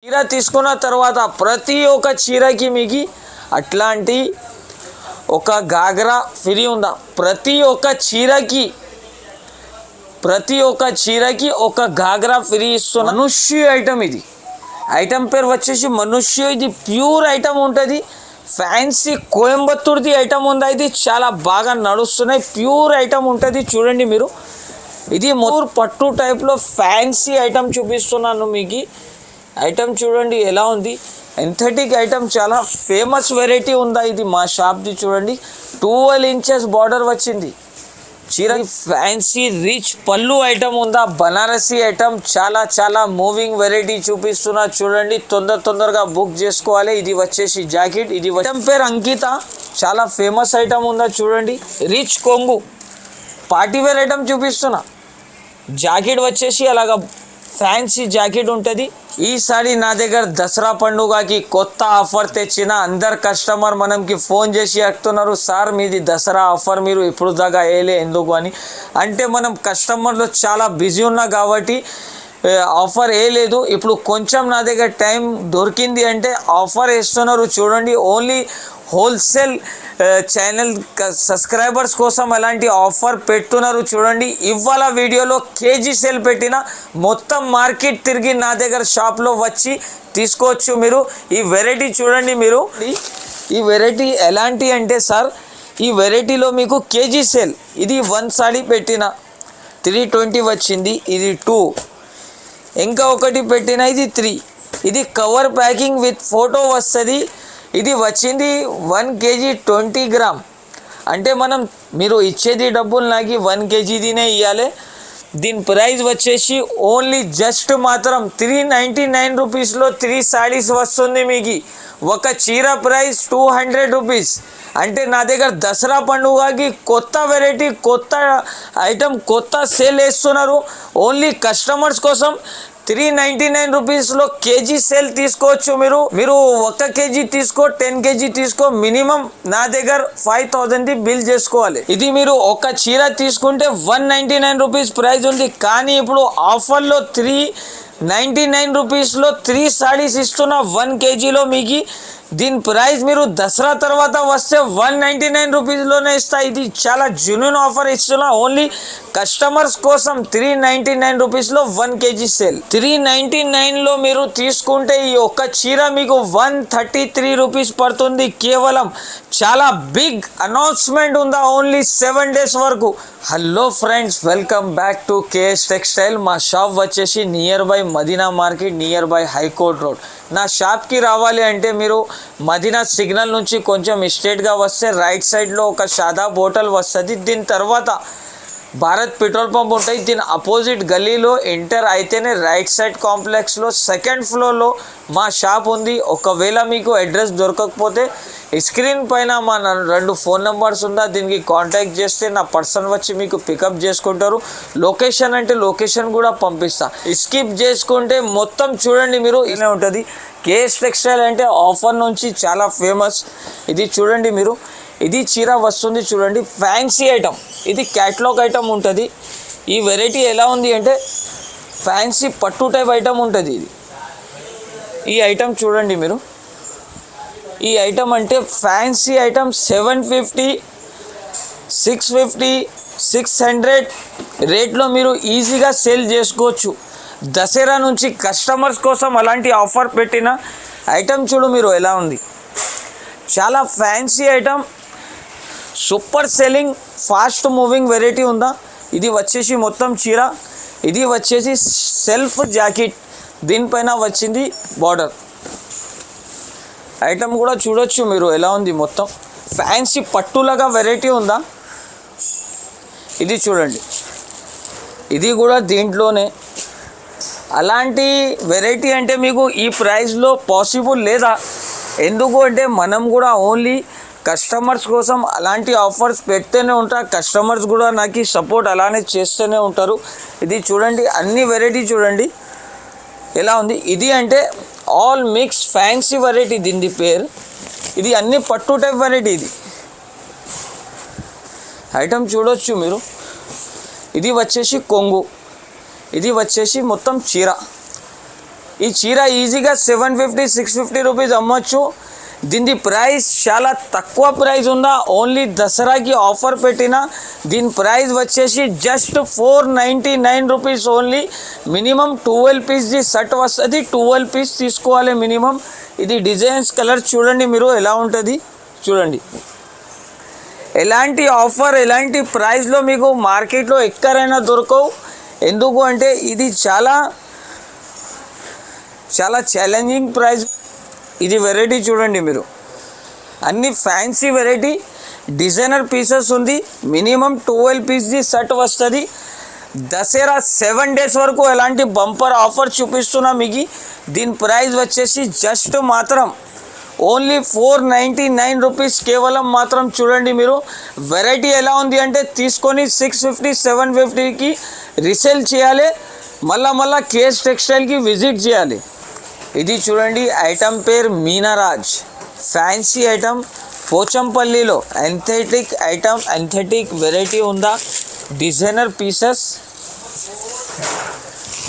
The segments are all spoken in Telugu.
చీర తీసుకున్న తర్వాత ప్రతి ఒక్క చీరకి మీకు అట్లాంటి ఒక గాగ్రా ఫ్రీ ఉందా? ప్రతి ఒక్క చీరకి ఒక గాగ్రా ఫ్రీ ఇస్తున్నా. మనుష్య ఐటమ్, ఇది ఐటమ్ పేరు వచ్చేసి మనుష్య. ఇది ప్యూర్ ఐటమ్ ఉంటుంది. ఫ్యాన్సీ కోయంబత్తూర్ది ఐటమ్ ఉందా? ఇది చాలా బాగా నడుస్తున్నాయి. ప్యూర్ ఐటమ్ ఉంటుంది. చూడండి మీరు, ఇది మోర్ పట్టు టైప్లో ఫ్యాన్సీ ఐటమ్ చూపిస్తున్నాను మీకు. ఐటమ్ చూడండి ఎలా ఉంది. ఎంథెటిక్ ఐటమ్, చాలా ఫేమస్ వెరైటీ ఉందా ఇది మా షాప్ది. చూడండి 12 ఇంచెస్ బార్డర్ వచ్చింది చీర. ఫ్యాన్సీ రిచ్ పళ్ళు ఐటమ్ ఉందా? బనారసీ ఐటమ్, చాలా చాలా మూవింగ్ వెరైటీ చూపిస్తున్నా. చూడండి, తొందరగా బుక్ చేసుకోవాలి. ఇది వచ్చేసి జాకెట్. ఇది ఐటమ్ పేరు అంకిత. చాలా ఫేమస్ ఐటమ్ ఉందా? చూడండి, రిచ్ కొంగు పార్టీవేర్ ఐటమ్ చూపిస్తున్నా. జాకెట్ వచ్చేసి అలాగా ఫ్యాన్సీ జాకెట్ ఉంటుంది. ఈసారి నా దగ్గర దసరా పండుగకి కొత్త ఆఫర్ తెచ్చిన. అందరు కస్టమర్ మనకి ఫోన్ చేసి అడుగుతున్నారు, సార్ మీది దసరా ఆఫర్ మీరు ఇప్పుడు దాకా వేయలే ఎందుకు అని. అంటే మనం కస్టమర్లు చాలా బిజీ ఉన్నా కాబట్టి ఆఫర్ వేయలేదు. ఇప్పుడు కొంచెం నా దగ్గర టైం దొరికింది అంటే ఆఫర్ వేస్తున్నారు. చూడండి, ఓన్లీ హోల్సేల్ ఛానల్ సబ్స్క్రైబర్స్ కోసం అలాంటి ఆఫర్ పెడుతున్నారు. చూడండి, ఇవాళ వీడియోలో కేజీ సేల్ పెట్టిన. మొత్తం మార్కెట్ తిరిగి నా దగ్గర షాప్లో వచ్చి తీసుకోవచ్చు మీరు. ఈ వెరైటీ చూడండి మీరు. ఈ వెరైటీ ఎలాంటి అంటే సార్, ఈ వెరైటీలో మీకు కేజీ సేల్. ఇది 1 సారీ పెట్టిన 320 వచ్చింది. ఇది 2, ఇంకా ఒకటి పెట్టిన ఇది 3. ఇది కవర్ ప్యాకింగ్ విత్ ఫోటో వస్తుంది. ఇది వచ్చింది 1 kg 20 గ్రామ్. అంటే మీరు ఇచ్చేది డబ్బులు నాకు 1 kgదినే ఇవ్వాలి. దీని ప్రైస్ వచ్చేసి ఓన్లీ జస్ట్ మాత్రం 399 రూపీస్లో 3 సారీస్ వస్తుంది మీకు. ఒక చీర ప్రైస్ 200 రూపీస్. అంటే నా దగ్గర దసరా పండుగకి కొత్త వెరైటీ, కొత్త ఐటమ్, కొత్త సేల్ వేస్తున్నారు. ఓన్లీ కస్టమర్స్ కోసం 399 రూపీస్లో కేజీ సేల్ తీసుకోవచ్చు మీరు 1 kg తీసుకో, 10 kg తీసుకో, మినిమం నా దగ్గర 5000 బిల్ చేసుకోవాలి. ఇది మీరు ఒక చీర తీసుకుంటే 199 రూపీస్ ప్రైస్ ఉంది. కానీ ఇప్పుడు ఆఫర్లో 399 రూపీస్లో 3 సారీస్ ఇస్తున్నా 1 kgలో మీకు. దీని ప్రైస్ మీరు దసరా తర్వాత వస్తే 199 రూపీస్లోనే ఇస్తా. ఇది చాలా జెన్యూన్ ఆఫర్ ఇస్తున్నా. ఓన్లీ కస్టమర్స్ కోసం 399 రూపీస్లో 1 kg సేల్. 399లో మీరు తీసుకుంటే ఈ ఒక్క చీర మీకు 133 రూపీస్ పడుతుంది కేవలం. చాలా బిగ్ అనౌన్స్మెంట్ ఉందా ఓన్లీ 7 days వరకు. Hello friends, welcome back to KS textile. మా షాప్ వచ్చేసి nearby Madina market, nearby high court road. నా షాప్కి రావాలి అంటే మీరు మదీనా సిగ్నల్ నుంచి కొంచెం స్ట్రేట్గా వస్తే రైట్ సైడ్లో ఒక షాదాబ్ హోటల్ వస్తుంది. దీని తర్వాత భారత్ పెట్రోల్ పంప్ ఉంటుంది. దీని అపోజిట్ గల్లీలో ఎంటర్ అయితేనే రైట్ సైడ్ కాంప్లెక్స్లో 2nd ఫ్లోర్లో మా షాప్ ఉంది. ఒకవేళ మీకు అడ్రస్ దొరకకపోతే స్క్రీన్ పైన మా 2 ఫోన్ నెంబర్స్ ఉందా, దీనికి కాంటాక్ట్ చేస్తే నా పర్సన్ వచ్చి మీకు పికప్ చేసుకుంటారు. లొకేషన్ అంటే లొకేషన్ కూడా పంపిస్తా. స్కిప్ చేసుకుంటే మొత్తం చూడండి మీరు ఇలా ఉంటుంది. కేఎస్ టెక్స్టైల్ అంటే ఆఫర్ నుంచి చాలా ఫేమస్. ఇది చూడండి మీరు, ఇది చీర వస్తుంది చూడండి, ఫ్యాన్సీ ఐటమ్. ఇది క్యాటలాగ్ ఐటమ్ ఉంటుంది. ఈ వెరైటీ ఎలా ఉంది అంటే ఫ్యాన్సీ పట్టు టైప్ ఐటమ్ ఉంటుంది. ఈ ఐటమ్ చూడండి మీరు. ఈ ఐటమ్ అంటే ఫ్యాన్సీ ఐటమ్ 750, 650, 600 రేట్లో మీరు ఈజీగా సేల్ చేసుకోవచ్చు. దసరా నుంచి కస్టమర్స్ కోసం అలాంటి ఆఫర్ పెట్టిన ఐటమ్ చూడు మీరు ఎలా ఉంది. చాలా fancy item, super selling, fast moving variety ఉందా. ఇది వచ్చేసి మొత్తం చీర. ఇది వచ్చేసి సెల్ఫ్ జాకెట్, దీనిపైన వచ్చింది బార్డర్. ఐటమ్ కూడా చూడొచ్చు మీరు ఎలా ఉంది. మొత్తం ఫ్యాన్సీ పట్టులాగా వెరైటీ ఉందా. ఇది చూడండి, ఇది కూడా దీంట్లోనే. అలాంటి వెరైటీ అంటే మీకు ఈ ప్రైస్లో పాసిబుల్ లేదా? ఎందుకు అంటే మనం కూడా ఓన్లీ కస్టమర్స్ కోసం అలాంటి ఆఫర్స్ పెడుతూనే ఉంటారు. కస్టమర్స్ కూడా నాకు సపోర్ట్ అలానే చేస్తూనే ఉంటారు. ఇది చూడండి, అన్ని వెరైటీ చూడండి ఎలా ఉంది. ఇది అంటే ఆల్ మిక్స్ ఫ్యాన్సీ వెరైటీ దీని పేరు. ఇది అన్ని పట్టు టైప్ వెరైటీ. ఇది ఐటమ్ చూడొచ్చు మీరు. ఇది వచ్చేసి కొంగు, ఇది వచ్చేసి మొత్తం చీర. ఈ చీర ఈజీగా 750-650 రూపీస్ అమ్మొచ్చు. దీని ప్రైస్ చాలా తక్కువ ప్రైస్ ఉందా, ఓన్లీ దసరాకి ఆఫర్ పెట్టిన దీని ప్రైస్ వచ్చేసి జస్ట్ 499 రూపీస్ ఓన్లీ. మినిమం 12 పీస్ది సెట్ వస్తుంది, 12 పీస్ తీసుకోవాలి మినిమం. ఇది డిజైన్స్ కలర్ చూడండి మీరు ఎలా ఉంటుంది చూడండి. ఎలాంటి ఆఫర్ ఎలాంటి ప్రైస్లో మీకు మార్కెట్లో ఎక్కడైనా దొరకవు. ఎందుకు అంటే ఇది చాలా చాలా ఛాలెంజింగ్ ప్రైస్. ఇది వెరైటీ చూడండి మీరు, అన్ని ఫ్యాన్సీ వెరైటీ డిజైనర్ పీసెస్ ఉంది. మినిమం 12 పీస్ది సెట్ వస్తుంది. దసరా 7 డేస్ వరకు ఎలాంటి బంపర్ ఆఫర్ చూపిస్తున్నా మీకు. దీని ప్రైస్ వచ్చేసి జస్ట్ మాత్రం ఓన్లీ 499 రూపీస్ కేవలం మాత్రం. చూడండి మీరు వెరైటీ ఎలా ఉంది అంటే తీసుకొని 650-750కి రీసేల్ చేయాలి, మళ్ళా కేఎస్ టెక్స్టైల్కి విజిట్ చేయాలి. ఇది చూడండి ఐటమ్ పేరు మీనారాజ్, ఫ్యాన్సీ ఐటమ్ పోచంపల్లిలో ఎంథెటిక్ ఐటమ్, ఎంథెటిక్ వెరైటీ ఉందా, డిజైనర్ పీసెస్.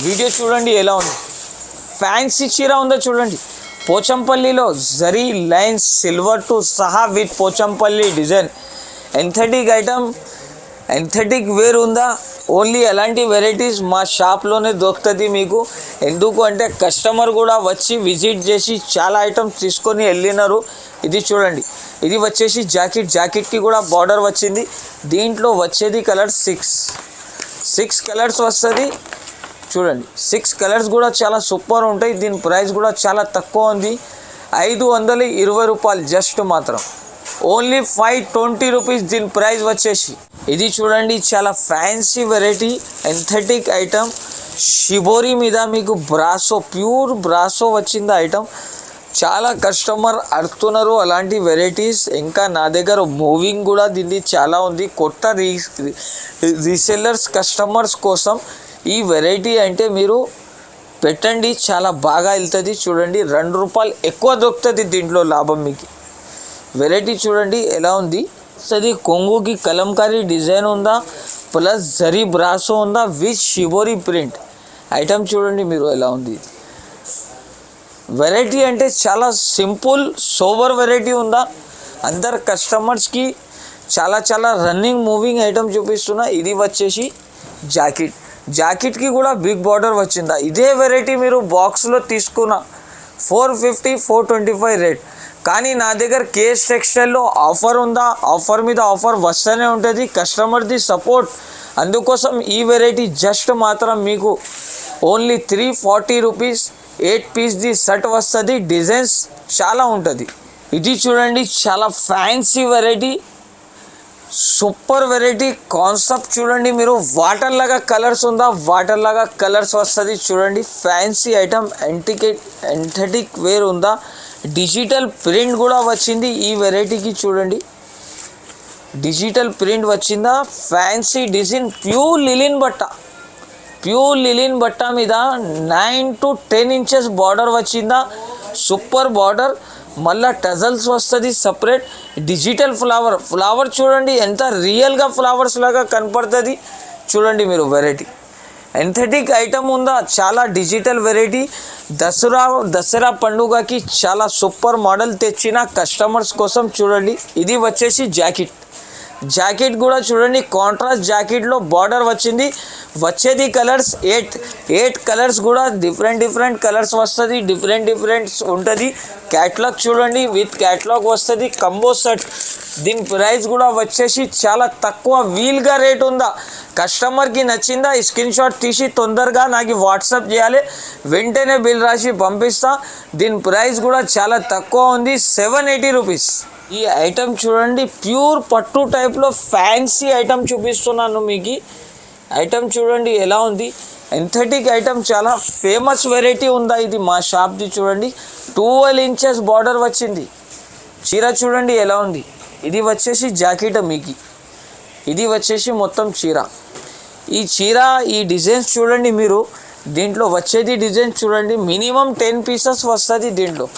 వీడియో చూడండి ఎలా ఉంది, ఫ్యాన్సీ చీర ఉందో చూడండి. పోచంపల్లిలో జరీ లైన్స్ సిల్వర్ టు సహా విత్ పోచంపల్లి డిజైన్, ఎంథెటిక్ ఐటమ్, ఎంథెటిక్ వేర్ ఉందా. ఓన్లీ అలాంటి వెరైటీస్ మా షాప్లోనే దొరుకుతుంది మీకు. ఎందుకు అంటే కస్టమర్ కూడా వచ్చి విజిట్ చేసి చాలా ఐటమ్స్ తీసుకొని వెళ్ళినారు. ఇది చూడండి, ఇది వచ్చేసి జాకెట్కి కూడా బార్డర్ వచ్చింది. దీంట్లో వచ్చేది కలర్ 6 కలర్స్ వస్తుంది చూడండి. 6 కలర్స్ కూడా చాలా సూపర్ ఉంటాయి. దీని ప్రైస్ కూడా చాలా తక్కువ ఉంది, 520 రూపాయలు జస్ట్ మాత్రం. ఓన్లీ 520 రూపీస్ దీని ప్రైస్ వచ్చేసి. ఇది చూడండి చాలా ఫ్యాన్సీ వెరైటీ ఎంథెటిక్ ఐటమ్, షిబోరి మీద మీకు బ్రాసో, ప్యూర్ బ్రాసో వచ్చింది ఐటమ్. చాలా కస్టమర్ అడుగుతున్నారు అలాంటి వెరైటీస్. ఇంకా నా దగ్గర మూవింగ్ కూడా దీన్ని చాలా ఉంది. కొత్త రీసెల్లర్స్ కస్టమర్స్ కోసం ఈ వెరైటీ అంటే మీరు పెట్టండి, చాలా బాగా వెళ్తుంది. చూడండి 2 రూపాయలు ఎక్కువ దొరుకుతుంది దీంట్లో లాభం మీకు. వెరైటీ చూడండి ఎలా ఉంది. అది కొంగుకి కలంకారీ డిజైన్ ఉందా, ప్లస్ జరీ బ్రాసో ఉందా విత్ షిబోరి ప్రింట్ ఐటమ్. చూడండి మీరు ఎలా ఉంది. వెరైటీ అంటే చాలా సింపుల్ సోబర్ వెరైటీ ఉందా. అందరు కస్టమర్స్కి చాలా రన్నింగ్ మూవింగ్ ఐటమ్ చూపిస్తున్నా. ఇది వచ్చేసి జాకెట్కి కూడా బిగ్ బార్డర్ వచ్చిందా. ఇదే వెరైటీ మీరు బాక్స్లో తీసుకున్న 450-425 రేట్. కానీ నా దగ్గర కేఎస్ టెక్స్టైల్లో ఆఫర్ ఉందా, ఆఫర్ మీద ఆఫర్ వస్తూనే ఉంటుంది. కస్టమర్ది సపోర్ట్, అందుకోసం ఈ వెరైటీ జస్ట్ మాత్రం మీకు ఓన్లీ 340 రూపీస్ 8 పీస్ది సెట్ వస్తుంది. డిజైన్స్ చాలా ఉంటుంది. ఇది చూడండి చాలా fancy variety, super variety concept. చూడండి మీరు వాటర్ లాగా కలర్స్ ఉందా, వాటర్ లాగా కలర్స్ వస్తుంది. చూడండి ఫ్యాన్సీ ఐటమ్, ఎంథెటిక్ వేర్ ఉందా, డిజిటల్ ప్రింట్ కూడా వచ్చింది ఈ వెరైటీకి. చూడండి డిజిటల్ ప్రింట్ వచ్చిందా, ఫ్యాన్సీ డిజైన్, ప్యూర్ లిలిన్ బట్ట మీద 9 to 10 ఇంచెస్ బార్డర్ వచ్చిందా, సూపర్ బార్డర్. మళ్ళా టజల్స్ వస్తుంది సపరేట్. డిజిటల్ ఫ్లవర్ చూడండి ఎంత రియల్గా ఫ్లవర్స్ లాగా కనపడుతుంది. చూడండి మీరు వెరైటీ ఎంథెటిక్ ఐటమ్ ఉందా, చాలా డిజిటల్ వెరైటీ. దసరా పండుగకి చాలా సూపర్ మోడల్ తెచ్చిన కస్టమర్స్ కోసం. చూడండి ఇది వచ్చేసి జాకెట్ కూడా చూడండి కాంట్రాస్ట్ జాకెట్లో బార్డర్ వచ్చింది. వచ్చేది కలర్స్ 8 కలర్స్ కూడా డిఫరెంట్ కలర్స్ వస్తుంది, డిఫరెంట్ ఉంటుంది. క్యాట్లాగ్ చూడండి విత్ క్యాట్లాగ్ వస్తుంది, కంబో సెట్. దీని ప్రైస్ కూడా వచ్చేసి చాలా తక్కువ, వీల్గా రేట్ ఉందా. కస్టమర్కి నచ్చిందా స్క్రీన్ షాట్ తీసి తొందరగా నాకు వాట్సాప్ చేయాలి, వెంటనే బిల్ రాసి పంపిస్తా. దీని ప్రైస్ కూడా చాలా తక్కువ ఉంది, 780 రూపీస్. ఈ ఐటమ్ చూడండి ప్యూర్ పట్టు టైప్లో ఫ్యాన్సీ ఐటమ్ చూపిస్తున్నాను మీకు. ఐటమ్ చూడండి ఎలా ఉంది, ఎంథెటిక్ ఐటమ్, చాలా ఫేమస్ వెరైటీ ఉందా ఇది మా షాప్ది. చూడండి 12 ఇంచెస్ బార్డర్ వచ్చింది. చీర చూడండి ఎలా ఉంది. ఇది వచ్చేసి జాకెట్ మీకు, ఇది వచ్చేసి మొత్తం చీర. ఈ డిజైన్స్ చూడండి మీరు. దీంట్లో వచ్చేది డిజైన్ చూడండి, మినిమం 10 పీసెస్ వస్తుంది దీంట్లో.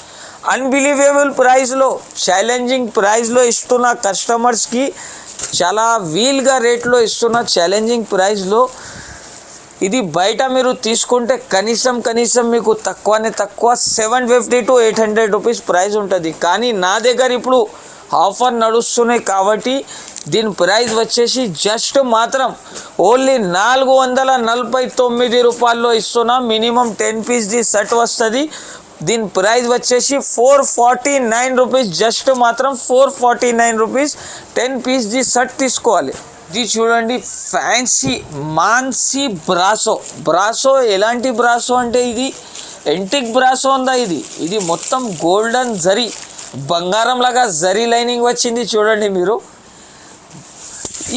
అన్బిలీవేబుల్ ప్రైస్లో, ఛాలెంజింగ్ ప్రైస్లో ఇస్తున్న కస్టమర్స్కి, చాలా వీల్గా రేట్లో ఇస్తున్న ఛాలెంజింగ్ ప్రైస్లో. ఇది బయట మీరు తీసుకుంటే కనీసం మీకు తక్కువ 750 to 800 రూపీస్ ప్రైస్ ఉంటుంది. కానీ నా దగ్గర ఇప్పుడు ఆఫర్ నడుస్తున్నాయి కాబట్టి దీని ప్రైస్ వచ్చేసి జస్ట్ మాత్రం ఓన్లీ 449 రూపాయల్లో ఇస్తున్నా. మినిమం 10 పీస్ది సెట్ వస్తుంది. దీని ప్రైస్ వచ్చేసి 449 రూపీస్. జస్ట్ మాత్రం 449 రూపీస్ 10 పీస్ది సెట్ తీసుకోవాలి. ఇది చూడండి ఫ్యాన్సీ మాన్సీ బ్రాసో ఎలాంటి బ్రాసో అంటే ఇది ఎంటిక్ బ్రాసో ఉందా. ఇది మొత్తం గోల్డెన్ జరీ బంగారం లాగా జరీ లైనింగ్ వచ్చింది. చూడండి మీరు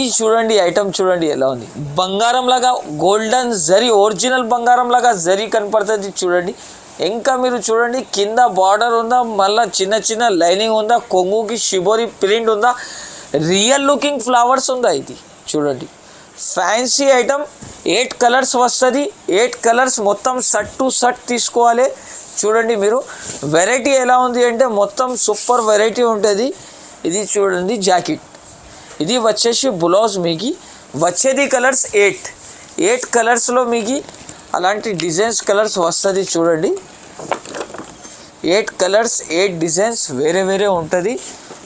ఈ చూడండి ఐటమ్ చూడండి ఎలా ఉంది. బంగారం లాగా గోల్డెన్ జరీ ఒరిజినల్ బంగారం లాగా జరీ కనపడుతుంది. చూడండి ఇంకా మీరు చూడండి కింద బార్డర్ ఉందా, మళ్ళీ చిన్న లైనింగ్ ఉందా, కొంగుకి షిబోరి ప్రింట్ ఉందా, రియల్ లుకింగ్ ఫ్లవర్స్ ఉందా. ఇది చూడండి ఫ్యాన్సీ ఐటమ్ 8 కలర్స్ వస్తుంది. 8 కలర్స్ మొత్తం సెట్ టు సెట్ తీసుకోవాలి. చూడండి మీరు వెరైటీ ఎలా ఉంది అంటే మొత్తం సూపర్ వెరైటీ ఉంటుంది. ఇది చూడండి జాకెట్. ఇది వచ్చేసి బ్లౌజ్ మీకు వచ్చేది కలర్స్ 8 కలర్స్లో మీకు అలాంటి డిజైన్స్ కలర్స్ వస్తుంది. చూడండి 8 కలర్స్ 8 డిజైన్స్ వేరే ఉంటుంది.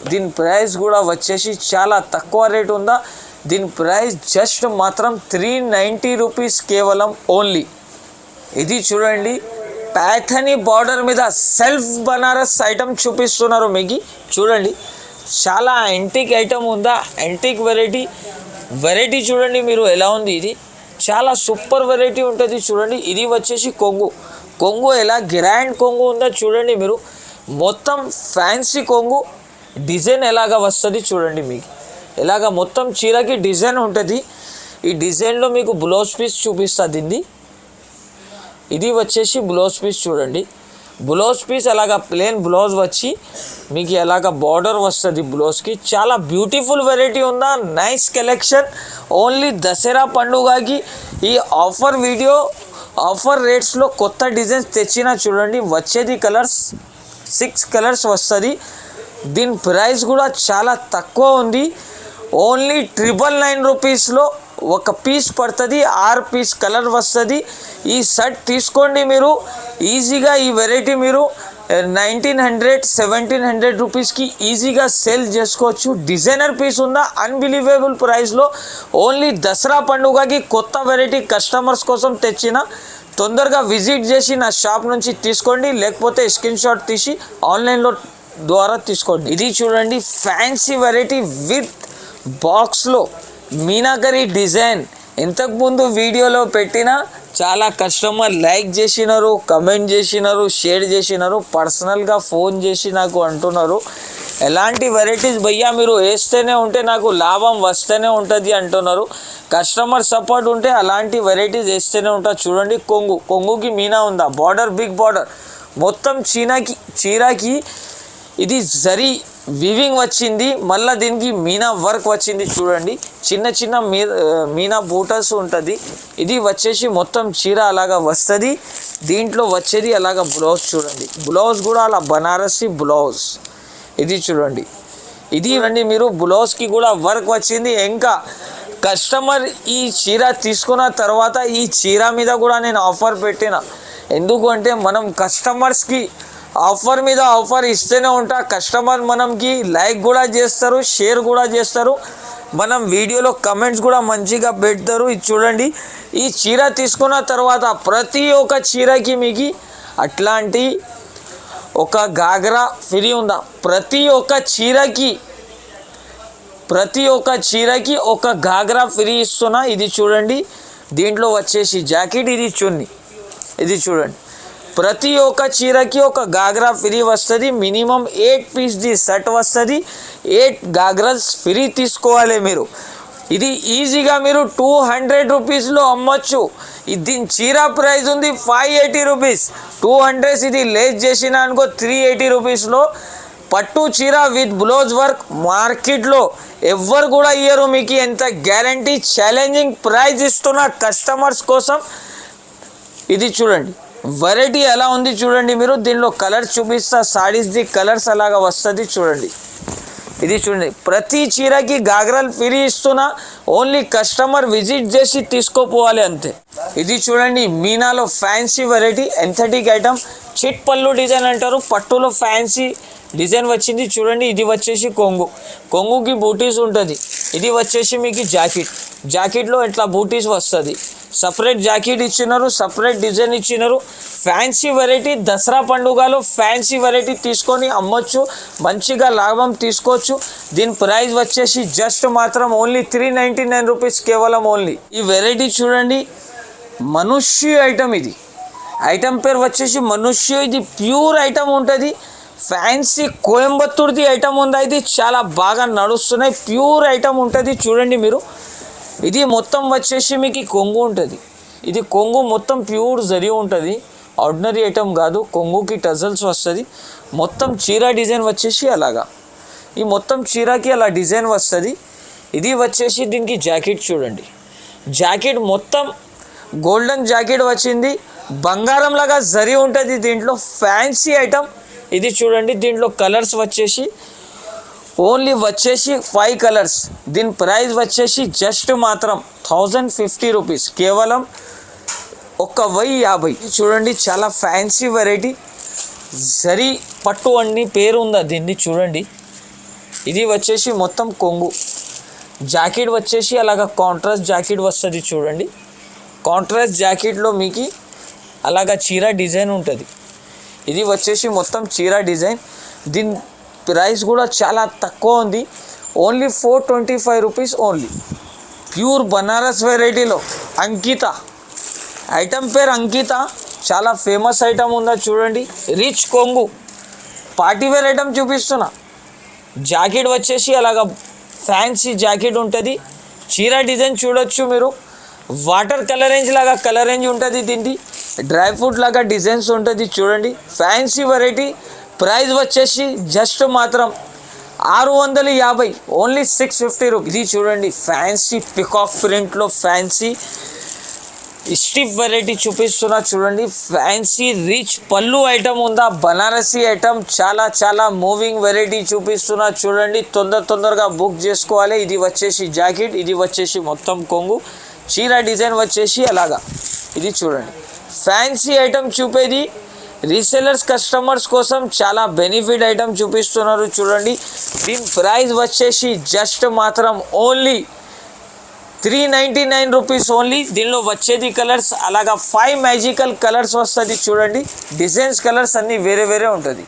దీని ప్రైస్ కూడా వచ్చేసి చాలా తక్కువ రేట్ ఉందా. దీని ప్రైస్ జస్ట్ మాత్రం 390 రూపీస్ కేవలం ఓన్లీ. ఇది చూడండి ప్యాథనీ బార్డర్ మీద సెల్ఫ్ బనారస్ ఐటమ్ చూపిస్తున్నారు మీకు. చూడండి చాలా యాంటిక్ ఐటమ్ ఉందా, యాంటిక్ వెరైటీ చూడండి మీరు ఎలా ఉంది. ఇది చాలా సూపర్ వెరైటీ ఉంటుంది. చూడండి ఇది వచ్చేసి కొంగు ఎలా గ్రాండ్ కొంగు ఉందో చూడండి మీరు. మొత్తం ఫ్యాన్సీ కొంగు డిజైన్ ఎలాగా వస్తుంది చూడండి. మీకు ఎలాగా మొత్తం చీరకి డిజైన్ ఉంటుంది. ఈ డిజైన్లో మీకు బ్లౌజ్ పీస్ చూపిస్తుంది. ఇది వచ్చేసి బ్లౌజ్ పీస్ చూడండి. బ్లౌజ్ పీస్ అలాగా ప్లెయిన్ బ్లౌజ్ వచ్చి మీకు ఎలాగా బార్డర్ వస్తుంది బ్లౌజ్కి. చాలా బ్యూటిఫుల్ వెరైటీ ఉందా, నైస్ కలెక్షన్. ఓన్లీ దసరా పండుగకి ఈ ఆఫర్ రేట్స్లో కొత్త డిజైన్స్ తెచ్చినా చూడండి. వచ్చేది కలర్స్ 6 కలర్స్ వస్తుంది. దీని ప్రైస్ కూడా చాలా తక్కువ ఉంది. ఓన్లీ 999 రూపీస్లో ఒక పీస్ పడుతుంది. 6 పీస్ కలర్ వస్తుంది. ఈ సెట్ తీసుకోండి మీరు ఈజీగా. ఈ వెరైటీ మీరు 1900-1700 రూపీస్కి ఈజీగా సేల్ చేసుకోవచ్చు. డిజైనర్ పీస్ ఉందా అన్బిలీవబుల్ ప్రైస్లో. ఓన్లీ దసరా పండుగకి కొత్త వెరైటీ కస్టమర్స్ కోసం తెచ్చిన. తొందరగా విజిట్ చేసి నా షాప్ నుంచి తీసుకోండి, లేకపోతే స్క్రీన్ షాట్ తీసి ఆన్లైన్లో ద్వారా తీసుకోండి. ఇది చూడండి ఫ్యాన్సీ వెరైటీ విత్ బాక్స్లో మీనాకరీ డిజైన్. ఇంతకుముందు వీడియోలో పెట్టిన చాలా కస్టమర్ లైక్ చేసినారు, కమెంట్ చేసినారు, షేర్ చేసినారు, పర్సనల్గా ఫోన్ చేసి నాకు అంటున్నారు ఎలాంటి వెరైటీస్ భయ్యా మీరు వేస్తూనే ఉంటే నాకు లాభం వస్తూనే ఉంటుంది అంటున్నారు. కస్టమర్ సపోర్ట్ ఉంటే అలాంటి వెరైటీస్ వేస్తూనే ఉంటారు. చూడండి కొంగుకి మీనా ఉందా, బార్డర్ బిగ్ బార్డర్ మొత్తం చీరకి ఇది జరీ వివింగ్ వచ్చింది. మళ్ళీ దీనికి మీనా వర్క్ వచ్చింది. చూడండి చిన్న మీనా బూటస్ ఉంటుంది. ఇది వచ్చేసి మొత్తం చీర అలాగా వస్తుంది. దీంట్లో వచ్చేది అలాగా బ్లౌజ్ చూడండి. బ్లౌజ్ కూడా అలా బనారసి బ్లౌజ్. ఇది చూడండి ఇది రండి మీరు బ్లౌజ్కి కూడా వర్క్ వచ్చింది. ఇంకా కస్టమర్ ఈ చీర తీసుకున్న తర్వాత ఈ చీర మీద కూడా నేను ఆఫర్ పెట్టిన. ఎందుకంటే మనం కస్టమర్స్కి ఆఫర్ మీద ఆఫర్ ఇస్తూనే ఉంటా. కస్టమర్ మనకి లైక్ కూడా చేస్తారు, షేర్ కూడా చేస్తారు, మనం వీడియోలో కమెంట్స్ కూడా మంచిగా పెడతారు. ఇది చూడండి ఈ చీర తీసుకున్న తర్వాత ప్రతి ఒక్క చీరకి మీకు అట్లాంటి ఒక గాగ్రా ఫ్రీ ఉందా. ప్రతి ఒక్క చీరకి ఒక గాగ్రా ఫ్రీ ఇస్తున్నా. ఇది చూడండి దీంట్లో వచ్చేసి జాకెట్, ఇది చున్నీ. ఇది చూడండి ప్రతి ఒక్క చీరకి ఒక గాగ్రా ఫ్రీ వస్తుంది. మినిమం 8 పీస్ది సెట్ వస్తుంది. 8 గాగ్రాస్ ఫ్రీ తీసుకోవాలి మీరు. ఇది ఈజీగా మీరు 200 రూపీస్లో అమ్మొచ్చు. దీని చీర ప్రైస్ ఉంది 580 రూపీస్. 200 ఇది లేస్ చేసిన అనుకో 380 రూపీస్లో పట్టు చీర విత్ బ్లౌజ్ వర్క్ మార్కెట్లో ఎవ్వరు కూడా ఇయ్యరు మీకు. ఎంత గ్యారంటీ ఛాలెంజింగ్ ప్రైస్ ఇస్తున్న కస్టమర్స్ కోసం. ఇది చూడండి వెరైటీ ఎలా ఉంది చూడండి మీరు. దీనిలో కలర్స్ చూపిస్తా. సారీస్ది కలర్స్ అలాగా వస్తుంది చూడండి. ఇది చూడండి, ప్రతి చీరకి గాగ్రాలు ఫ్రీ ఇస్తున్నా, ఓన్లీ కస్టమర్ విజిట్ చేసి తీసుకోపోవాలి అంతే. ఇది చూడండి, మీనాలో ఫ్యాన్సీ వెరైటీ ఎంథెటిక్ ఐటమ్, చిట్ పళ్ళు డిజైన్ అంటారు, పట్టులో ఫ్యాన్సీ డిజైన్ వచ్చింది చూడండి. ఇది వచ్చేసి కొంగుకి బూటీస్ ఉంటుంది. ఇది వచ్చేసి మీకు జాకెట్లో ఇట్లా బూటీస్ వస్తుంది. సపరేట్ జాకెట్ ఇచ్చినారు, సపరేట్ డిజైన్ ఇచ్చినారు. ఫ్యాన్సీ వెరైటీ, దసరా పండుగలో ఫ్యాన్సీ వెరైటీ తీసుకొని అమ్మొచ్చు, మంచిగా లాభం తీసుకోవచ్చు. దీని ప్రైస్ వచ్చేసి జస్ట్ మాత్రం ఓన్లీ 399 రూపీస్ కేవలం ఓన్లీ. ఈ వెరైటీ చూడండి, మనుష్య ఐటమ్. ఇది ఐటమ్ పేరు వచ్చేసి మనుష్య. ఇది ప్యూర్ ఐటమ్ ఉంటుంది. ఫ్యాన్సీ కోయంబత్తూర్ది ఐటమ్ ఉంది. ఇది చాలా బాగా నడుస్తున్నాయి, ప్యూర్ ఐటమ్ ఉంటుంది చూడండి మీరు. ఇది మొత్తం వచ్చేసి మీకు కొంగు ఉంటుంది. ఇది కొంగు మొత్తం ప్యూర్ జరీ ఉంటుంది, ఆర్డినరీ ఐటమ్ కాదు. కొంగుకి టజల్స్ వస్తుంది. మొత్తం చీర డిజైన్ వచ్చేసి అలాగా, ఈ మొత్తం చీరకి అలా డిజైన్ వస్తుంది. ఇది వచ్చేసి దీనికి జాకెట్ చూడండి, జాకెట్ మొత్తం గోల్డెన్ జాకెట్ వచ్చింది, బంగారం లాగా జరీ ఉంటుంది. దీంట్లో ఫ్యాన్సీ ఐటమ్. ఇది చూడండి, దీంట్లో కలర్స్ వచ్చేసి ఓన్లీ వచ్చేసి 5 కలర్స్. దీని ప్రైస్ వచ్చేసి జస్ట్ మాత్రం 1050 రూపీస్, కేవలం 1050. చూడండి, చాలా ఫ్యాన్సీ వెరైటీ, జరీ పట్టు అన్ని పేరు ఉందా దీన్ని చూడండి. ఇది వచ్చేసి మొత్తం కొంగు. జాకెట్ వచ్చేసి అలాగా కాంట్రాస్ట్ జాకెట్ వస్తుంది చూడండి. కాంట్రాస్ట్ జాకెట్లో మీకు అలాగా చీర డిజైన్ ఉంటుంది. ఇది వచ్చేసి మొత్తం చీర డిజైన్. దీని ప్రైస్ కూడా చాలా తక్కువ ఉంది, only 425 rupees only. Pure Banaras వెరైటీలో అంకిత ఐటమ్ పేరు అంకిత, చాలా ఫేమస్ ఐటమ్ ఉందా చూడండి. రిచ్ కొంగు పార్టీవేర్ ఐటమ్ చూపిస్తున్నా. జాకెట్ వచ్చేసి అలాగా ఫ్యాన్సీ జాకెట్ ఉంటుంది. చీర డిజైన్ చూడొచ్చు మీరు. వాటర్ కలరేంజ్ లాగా కలరేంజ్ ఉంటుంది. దీనికి డ్రై ఫ్రూట్ లాగా డిజైన్స్ ఉంటుంది చూడండి. Fancy variety. ప్రైస్ వచ్చేసి జస్ట్ మాత్రం 650, ఓన్లీ 650 రూపీస్. ఇది చూడండి, ఫ్యాన్సీ పికాక్ ప్రింట్లో ఫ్యాన్సీ స్టిఫ్ వెరైటీ చూపిస్తున్నా చూడండి. ఫ్యాన్సీ రిచ్ పళ్ళు ఐటమ్ ఉందా, బనారసీ ఐటమ్, చాలా చాలా మూవింగ్ వెరైటీ చూపిస్తున్నా చూడండి. తొందరగా బుక్ చేసుకోవాలి. ఇది వచ్చేసి జాకెట్, ఇది వచ్చేసి మొత్తం కొంగు, చీర డిజైన్ వచ్చేసి అలాగా. ఇది చూడండి, ఫ్యాన్సీ ఐటమ్ చూపేది రీసెలర్స్ కస్టమర్స్ కోసం చాలా బెనిఫిట్ ఐటమ్ చూపిస్తున్నారు చూడండి. దీని ప్రైస్ వచ్చేసి జస్ట్ మాత్రం ఓన్లీ 399 రూపీస్ ఓన్లీ. దీనిలో వచ్చేది కలర్స్ అలాగా 5 మ్యాజికల్ కలర్స్ వస్తుంది చూడండి. డిజైన్స్ కలర్స్ అన్నీ వేరే ఉంటుంది.